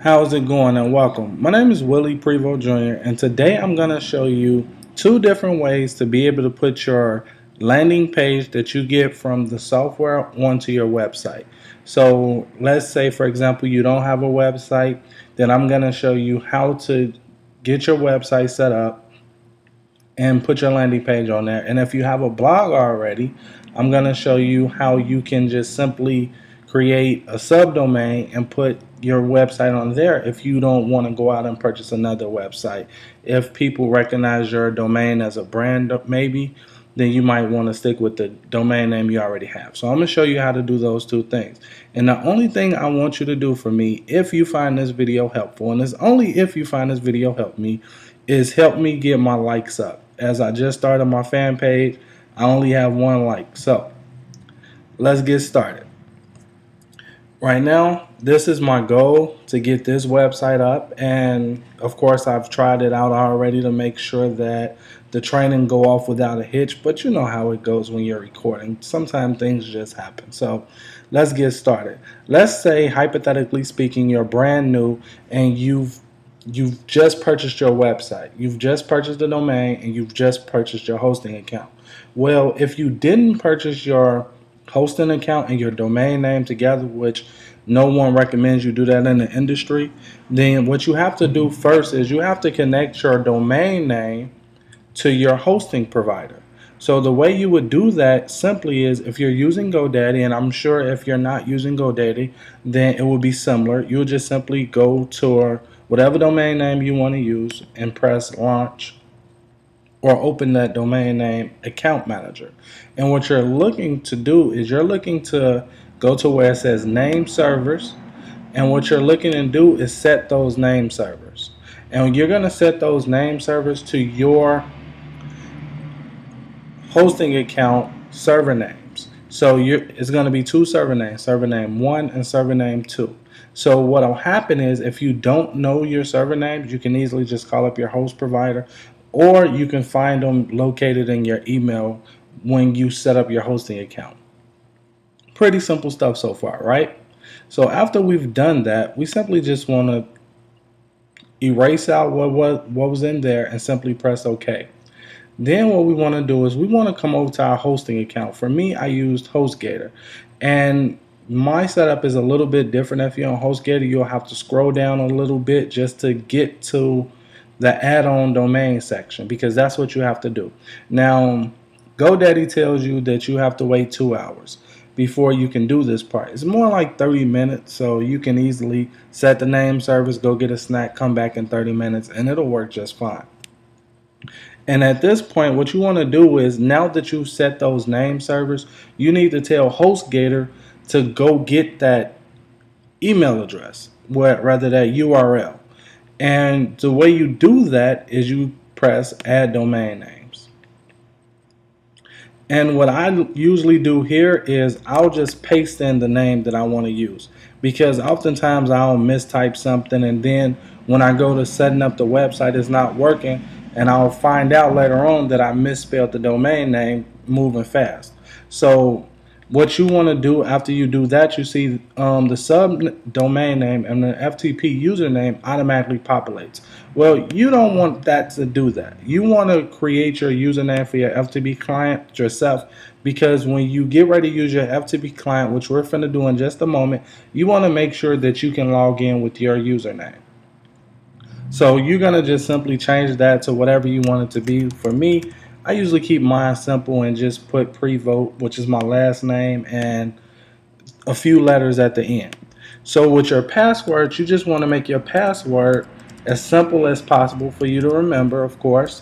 How's it going and welcome. My name is Willie Prevo Jr. and today I'm going to show you two different ways to be able to put your landing page that you get from the software onto your website. So let's say for example you don't have a website, then I'm going to show you how to get your website set up and put your landing page on there. And if you have a blog already, I'm going to show you how you can just simply create a subdomain and put your website on there if you don't want to go out and purchase another website. If people recognize your domain as a brand maybe, then you might want to stick with the domain name you already have. So I'm going to show you how to do those two things. And the only thing I want you to do for me, if you find this video helpful, and it's only if you find this video help me, is help me get my likes up. As I just started my fan page, I only have 1 like. So let's get started. Right now, this is my goal to get this website up, and of course I've tried it out already to make sure that the training go off without a hitch, but you know how it goes when you're recording. Sometimes things just happen. So let's get started. Let's say, hypothetically speaking, you're brand new and you've just purchased your website. You've just purchased the domain and you've just purchased your hosting account. Well, if you didn't purchase your hosting account and your domain name together, which no one recommends you do that in the industry, then what you have to do first is you have to connect your domain name to your hosting provider. So the way you would do that simply is, if you're using GoDaddy, and I'm sure if you're not using GoDaddy, then it will be similar. You'll just simply go to whatever domain name you want to use and press launch, or open that domain name account manager. And what you're looking to do is you're looking to go to where it says name servers, and what you're looking to do is set those name servers. And you're going to set those name servers to your hosting account server names. So it's going to be 2 server names, server name 1 and server name 2. So what will happen is, if you don't know your server names, you can easily just call up your host provider, or you can find them located in your email when you set up your hosting account. Pretty simple stuff so far, right? So after we've done that, we simply just want to erase out what was in there and simply press OK. Then what we want to do is we want to come over to our hosting account. For me, I used HostGator, and my setup is a little bit different. If you're on HostGator, you'll have to scroll down a little bit just to get to the add-on domain section, because that's what you have to do. Now, GoDaddy tells you that you have to wait 2 hours before you can do this part. It's more like 30 minutes, so you can easily set the name servers, go get a snack, come back in 30 minutes, and it'll work just fine. And at this point, what you want to do is, now that you've set those name servers, you need to tell HostGator to go get that email address, rather that URL. And the way you do that is you press add domain names. And what I usually do here is I'll just paste in the name that I want to use, because oftentimes I'll mistype something, and then when I go to setting up the website, it's not working, and I'll find out later on that I misspelled the domain name moving fast. So what you want to do after you do that, you see the subdomain name and the FTP username automatically populates. Well, you don't want that to do that. You want to create your username for your FTP client yourself, because when you get ready to use your FTP client, which we're finna do in just a moment, you want to make sure that you can log in with your username. So you're going to just simply change that to whatever you want it to be. For me, I usually keep mine simple and just put Prevote, which is my last name, and a few letters at the end. So with your password, you just want to make your password as simple as possible for you to remember, of course.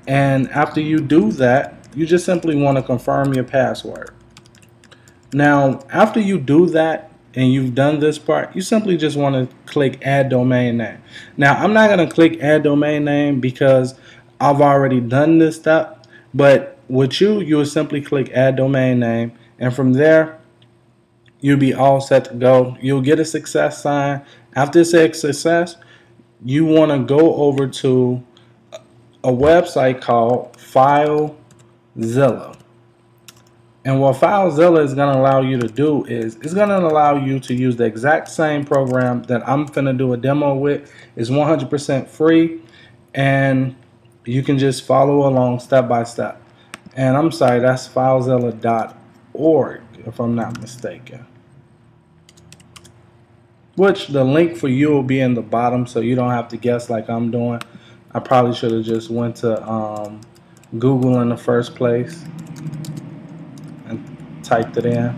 And after you do that, you just simply want to confirm your password. Now, after you do that and you've done this part, you simply just want to click add domain name. Now, I'm not going to click add domain name because I've already done this step, but with you'll simply click add domain name, and from there you'll be all set to go. You'll get a success sign. After it says success, you want to go over to a website called FileZilla, And what FileZilla is going to allow you to do is it's going to allow you to use the exact same program that I'm finna do a demo with. It's 100% free, and you can just follow along step by step. And I'm sorry, that's FileZilla.org if I'm not mistaken. Which the link for you will be in the bottom, so you don't have to guess like I'm doing. I probably should have just went to Google in the first place and typed it in.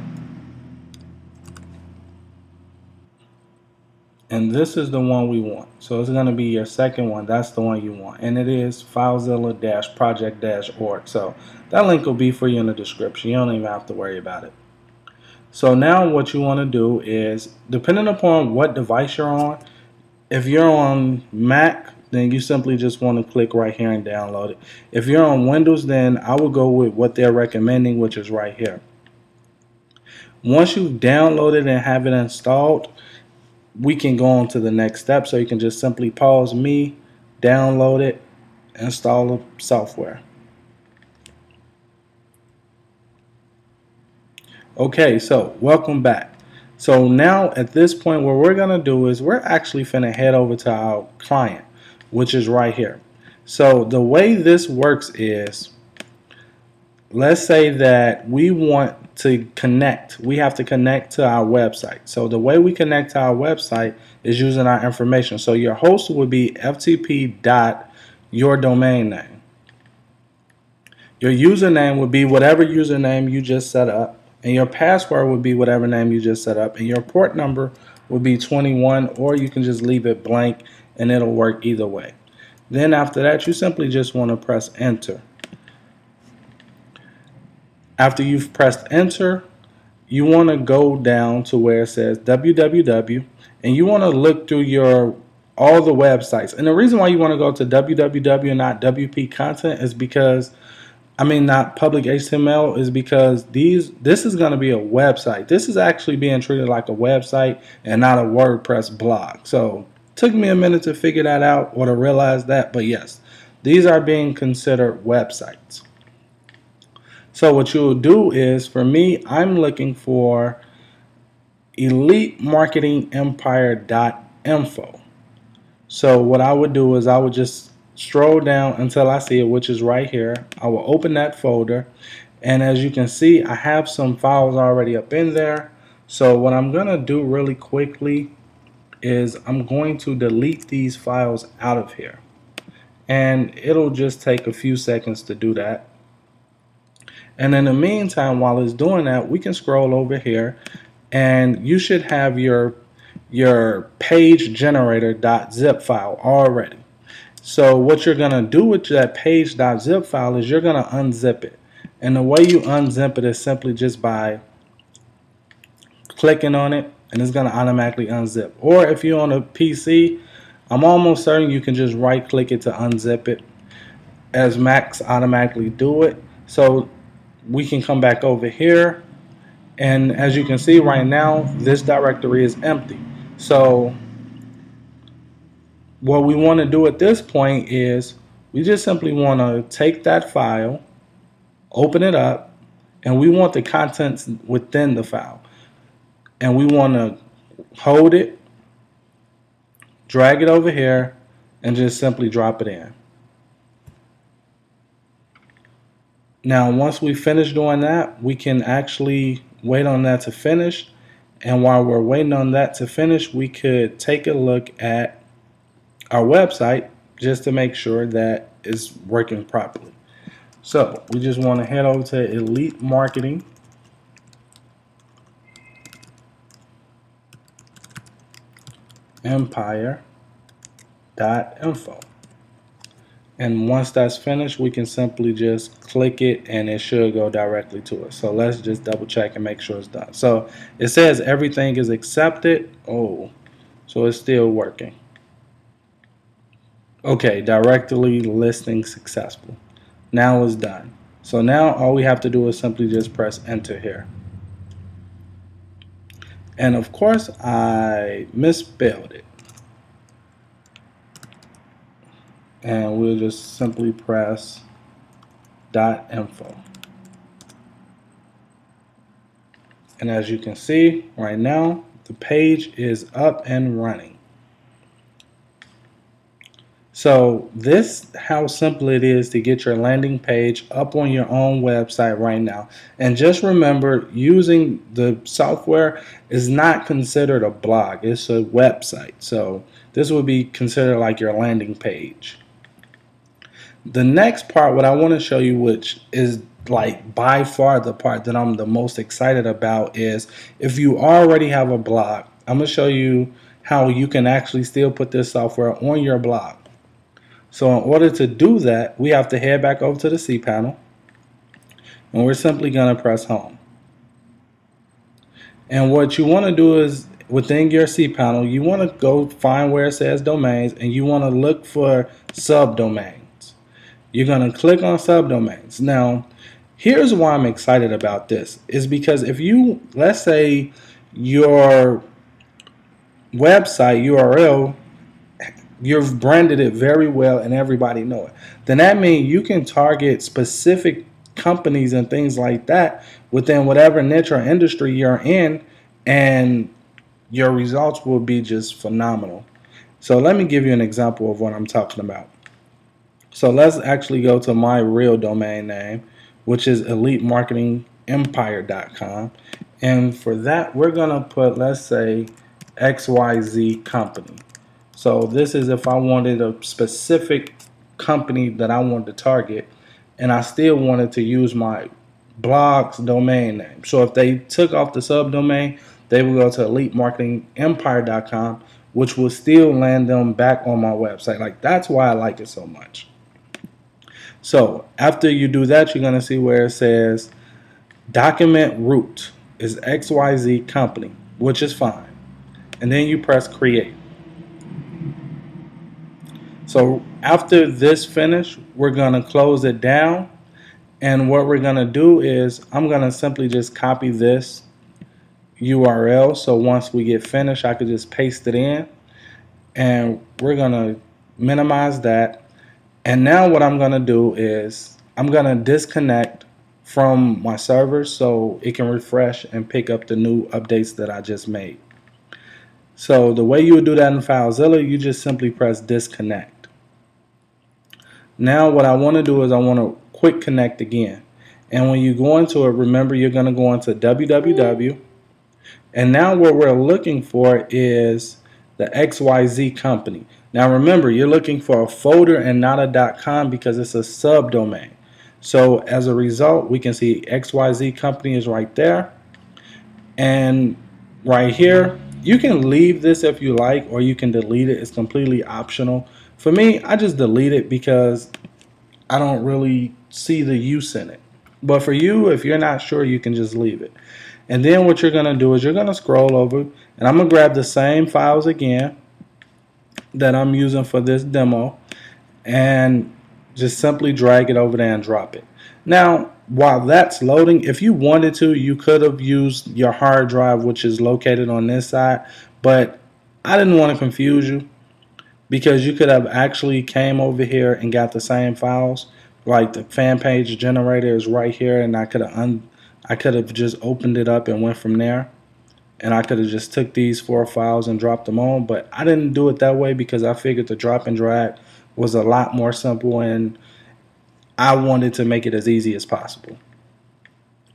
And this is the one we want. So it's going to be your second one. That's the one you want. And it is FileZilla-project-org. So that link will be for you in the description. You don't even have to worry about it. So now what you want to do is, depending upon what device you're on, if you're on Mac, then you simply just want to click right here and download it. If you're on Windows, then I would go with what they're recommending, which is right here. Once you've downloaded and have it installed, we can go on to the next step. So you can just simply pause me, download it, install the software. Okay, so welcome back. So now at this point, what we're gonna do is we're actually finna head over to our client, which is right here. So the way this works is, let's say that we want to connect. We have to connect to our website. So the way we connect to our website is using our information. So your host would be ftp.your domain name. Your username would be whatever username you just set up, and your password would be whatever name you just set up, and your port number would be 21, or you can just leave it blank and it'll work either way. Then after that, you simply just want to press enter. After you've pressed enter, you want to go down to where it says www, and you want to look through all the websites. And the reason why you want to go to www and not WP content is because, not public HTML, is because this is going to be a website. This is actually being treated like a website and not a WordPress blog. So it took me a minute to figure that out or to realize that, but yes, these are being considered websites. So what you'll do is, for me, I'm looking for elitemarketingempire.info. So what I would do is I would just scroll down until I see it, which is right here. I will open that folder, and as you can see, I have some files already up in there. So what I'm going to do really quickly is I'm going to delete these files out of here, and it'll just take a few seconds to do that. And in the meantime, while it's doing that, we can scroll over here, and you should have your page generator.zip file already. So what you're going to do with that page.zip file is you're going to unzip it. And the way you unzip it is simply just by clicking on it, and it's going to automatically unzip. Or if you're on a PC, I'm almost certain you can just right click it to unzip it, as Macs automatically do it. So we can come back over here, and as you can see right now, this directory is empty. So what we want to do at this point is we just simply want to take that file, open it up, and we want the contents within the file, and we want to hold it, drag it over here, and just simply drop it in. Now once we finish doing that, we can actually wait on that to finish, and while we're waiting on that to finish, we could take a look at our website just to make sure that it's working properly. So we just want to head over to elitemarketingempire.info. And once that's finished, we can simply just click it and it should go directly to us. So let's just double check and make sure it's done. So it says everything is accepted. Oh, so it's still working. Okay, directory listing successful. Now it's done. So now all we have to do is simply just press enter here. And of course I misspelled it. And we'll just simply press .info. And as you can see right now, the page is up and running. So this how simple it is to get your landing page up on your own website right now. And just remember, using the software is not considered a blog, it's a website. So this would be considered like your landing page. The next part, what I want to show you, which is like by far the part that I'm the most excited about, is if you already have a blog, I'm going to show you how you can actually still put this software on your blog. So in order to do that, we have to head back over to the cPanel, and we're simply going to press home. And what you want to do is within your cPanel, you want to go find where it says domains, and you want to look for subdomains. You're going to click on subdomains. Now, here's why I'm excited about this, is because if you, let's say your website URL, you've branded it very well and everybody know it, then that means you can target specific companies and things like that within whatever niche or industry you're in, and your results will be just phenomenal. So let me give you an example of what I'm talking about. So let's actually go to my real domain name, which is elitemarketingempire.com, and for that we're gonna put, let's say, XYZ company. So this is if I wanted a specific company that I wanted to target, and I still wanted to use my blog's domain name. So if they took off the subdomain, they would go to elitemarketingempire.com, which will still land them back on my website. Like, that's why I like it so much. So after you do that, you're going to see where it says document root is XYZ company, which is fine. And then you press create. So after this finish, we're going to close it down, and what we're going to do is I'm going to simply just copy this URL, so once we get finished I could just paste it in, and we're going to minimize that. And now what I'm going to do is I'm going to disconnect from my server so it can refresh and pick up the new updates that I just made. So the way you would do that in FileZilla, you just simply press disconnect. Now what I want to do is I want to quick connect again, and when you go into it, remember you're going to go into www, and now what we're looking for is the XYZ company. Now remember, you're looking for a folder and not a .com because it's a subdomain. So as a result, we can see XYZ company is right there, and right here you can leave this if you like, or you can delete it. It's completely optional. For me, I just delete it because I don't really see the use in it. But for you, if you're not sure, you can just leave it. And then what you're going to do is you're going to scroll over, and I'm going to grab the same files again that I'm using for this demo, and just simply drag it over there and drop it. Now, while that's loading, if you wanted to, you could have used your hard drive, which is located on this side, but I didn't want to confuse you, because you could have actually came over here and got the same files. Like the fan page generator is right here, and I could have just opened it up and went from there, and I could have just took these 4 files and dropped them on, but I didn't do it that way because I figured the drop and drag was a lot more simple, and I wanted to make it as easy as possible.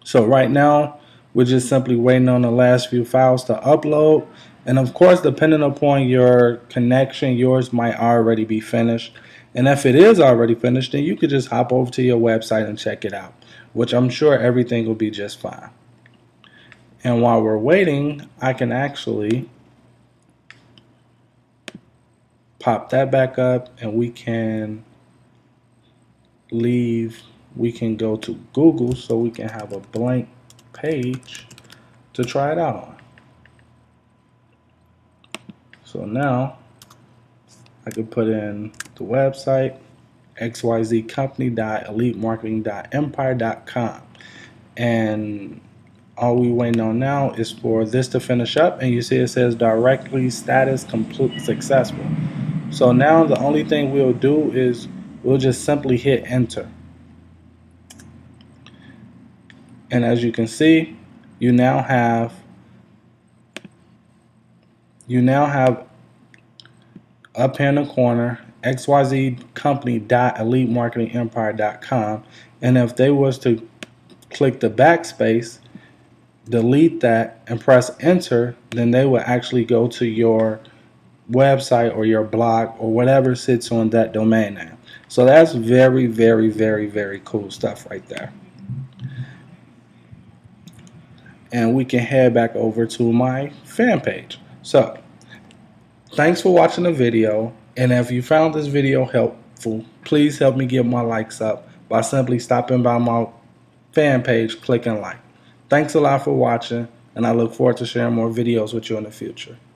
So right now we're just simply waiting on the last few files to upload. And of course, depending upon your connection, yours might already be finished. And if it is already finished, then you could just hop over to your website and check it out, which I'm sure everything will be just fine. And while we're waiting, I can actually pop that back up, and we can go to Google so we can have a blank page to try it out on. So now I could put in the website xyzcompany.elitemarketing.empire.com, and all we waiting on now is for this to finish up, and you see it says directory status complete successful. So now the only thing we'll do is we'll just simply hit enter, and as you can see, you now have up here in the corner xyzcompany.elitemarketingempire.com, and if they was to click the backspace, delete that, and press enter, then they will actually go to your website or your blog or whatever sits on that domain name. So that's very, very, very, very cool stuff right there. And we can head back over to my fan page. So thanks for watching the video, and if you found this video helpful, please help me get my likes up by simply stopping by my fan page, clicking like. Thanks a lot for watching, and I look forward to sharing more videos with you in the future.